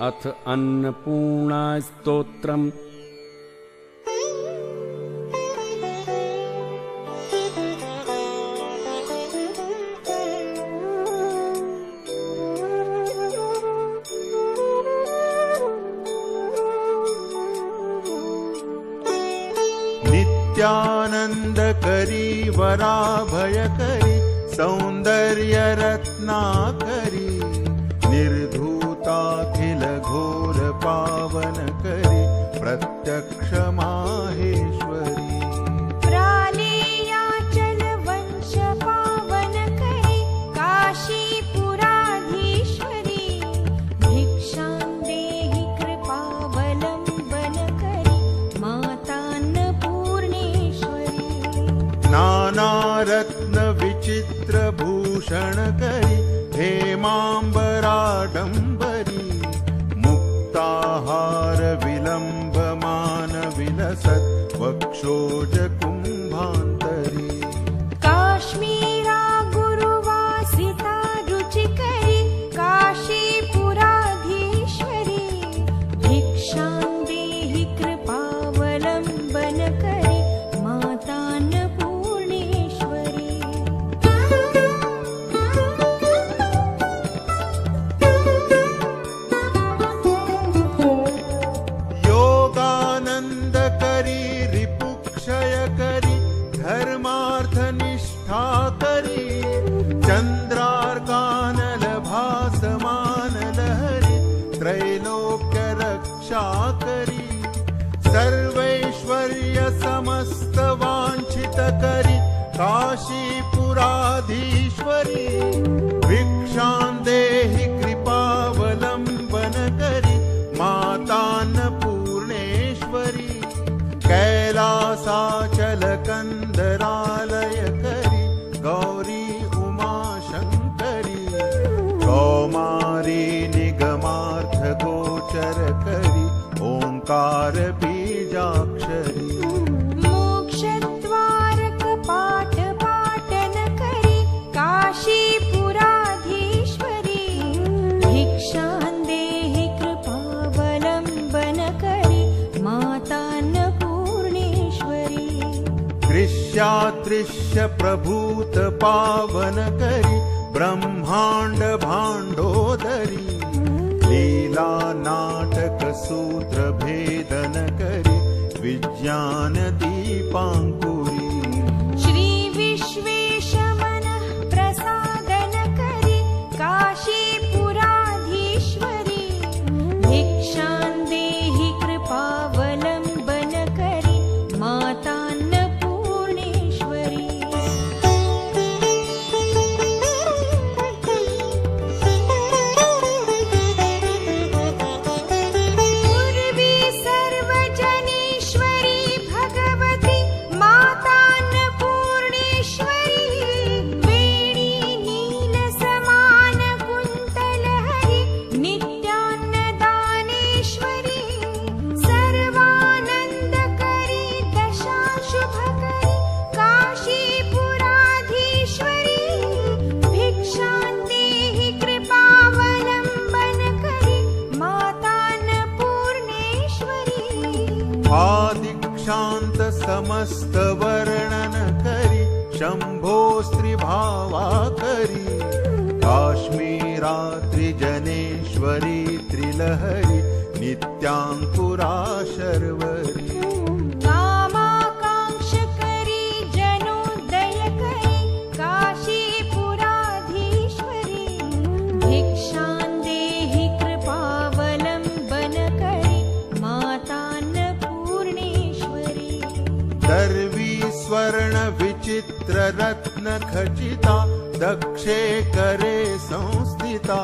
अथ अन्नपूर्णास्तोत्रम्। नित्यानन्दकरी वराभयकरी सौन्दर्यरत्नाकरी निर्धूताखिल घोर पावनकरी प्रत्यक्ष माहेश्वरी प्रालेयाचल वंश पावनकरी काशीपुराधीश्वरी भिक्षां देहि कृपावलम्बनकरी मातान्नपूर्णेश्वरी नानारत्न विचित्र भूषणकरी हेमाम्बराडम्बरी मुक्ताहार विलम्बमान विलसत् वक्षोज कुम्भान्तरी काश्मीरा गुरुवासिता रुचिकरी काशीपुराधीश्वरी भिक्षां देहि कृपावलम्बनकरी मातान्नपूर्णेश्वरी योगानन्दकरी रिपुक्षयकरी धर्मार्थनिष्ठाकरी चन्द्रार्कानलभासमानलहरी त्रैलोक्यरक्षाकरी सर्वैश्वर्यसमस्तवाञ्छितकरी काशीपुराधीश्वरी भिक्षां देहि कृपावलम्बनकरी मातान्नपूर्णेश्वरी कैलासाचलकन्दरालयकरी गौरी उमाशङ्करी कौमारी निगमार्थगोचरकरी ओङ्कार बीजाक्षरी मोक्षद्वारकपाटपाटनकरी काशीपुराधीश्वरी भिक्षां देहि कृपावलम्बनकरी मातान्नपूर्णेश्वरी दृश्यादृश्य प्रभूत पावनकरी ब्रह्माण्ड भाण्डोदरी लीला नाटक सूत्र भेदनकरी विज्ञान दीपाङ्कुरी श्री विश्वेश मनः प्रसादनकरी काशीपुराधीश्वरी भिक्षां देहि कृपावलम्बनकरी मातान्नपूर्णेश्वरी पूर्वी सर्वजनेश्वरी भगवती मातान्नपूर्णेश्वरी वेणी नीलसमानकुन्तलहरी नित्यान्नदानेश्वरी सर्वानन्दकरी दशाशुभकरी काशीपुराधीश्वरी भिक्षां देहि कृपावलम्बनकरी मातान्नपूर्णेश्वरी आदिक्षान्त समस्त वर्णनकरी शम्भोस्त्रिभावाकरी काश्मीरा त्रिजनेश्वरी त्रिलहरी नित्याङ्कुरा शर्वरी कामाकाङ्क्षकरी जनोदयकरी काशीपुराधीश्वरी भिक्षां देहि कृपावलम्बनकरी मातान्नपूर्णेश्वरी दर्वी स्वर्ण विचित्र रत्न खचिता दक्षे करे संस्थिता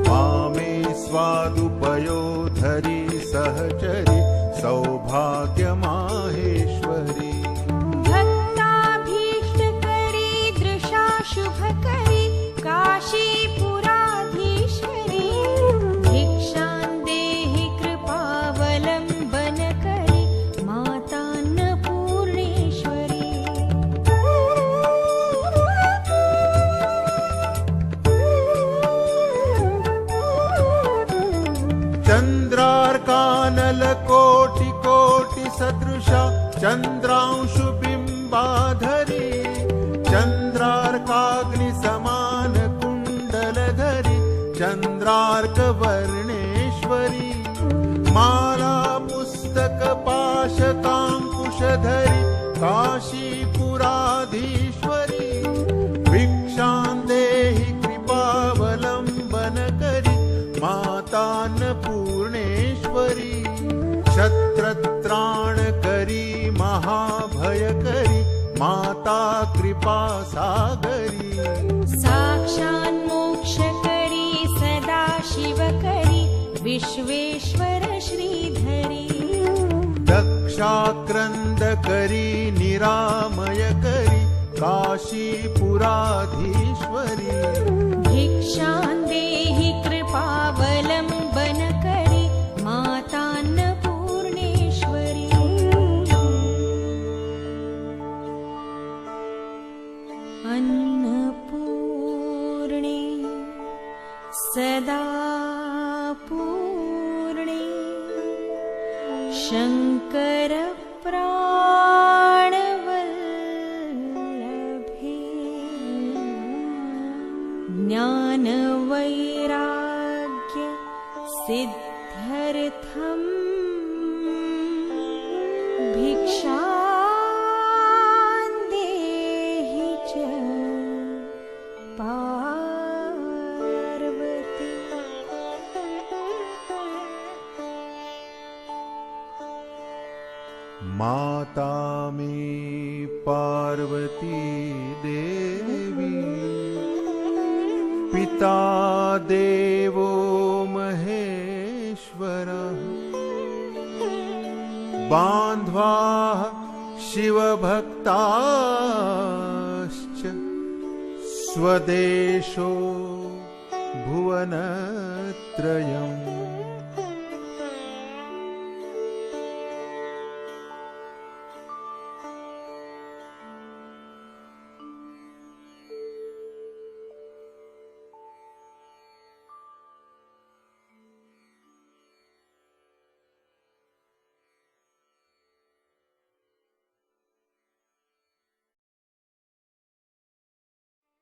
वामे स्वादुपयोधरी सहचरी सौभाग्य माहेश्वरी भक्ताभीष्टकरी दृशाशुभकरी काशीपुराधीश्वरी भिक्षां देहि कृपावलम्बनकरी मातान्नपूर्णेश्वरी चन्द्रांशुबिम्बाधरी चन्द्रार्काग्निसमान कुण्डलधरी चन्द्रार्कवर्णेश्वरी माला पुस्तकपाशकाङ्कुशधरी काशीपुराधीश्वरी भिक्षां देहि कृपावलम्बनकरी मातान्नपूर्णेश्वरी क्षत्रत्राणकरी महाभयकरी माता कृपासागरी साक्षान्मोक्षकरी सदा शिवकरी विश्वेश्वर श्रीधरी दक्षाक्रन्दकरी निरामयकरी काशीपुराधीश्वरी भिक्षां देहि कृपावलम्बनकरी मातान्नपूर्णेश्वरी अन्नपूर्णे सदा पूर्णे शङ्कर प्राणवल्लभे ज्ञानवैराग्य सिद्ध्यर्थं भिक्षां देहि च पार्वती माता मे पार्वती देवी पिता देवो महेश्वरः बान्ध्वाः शिवभक्ताश्च स्वदेशो भुवनत्रयम्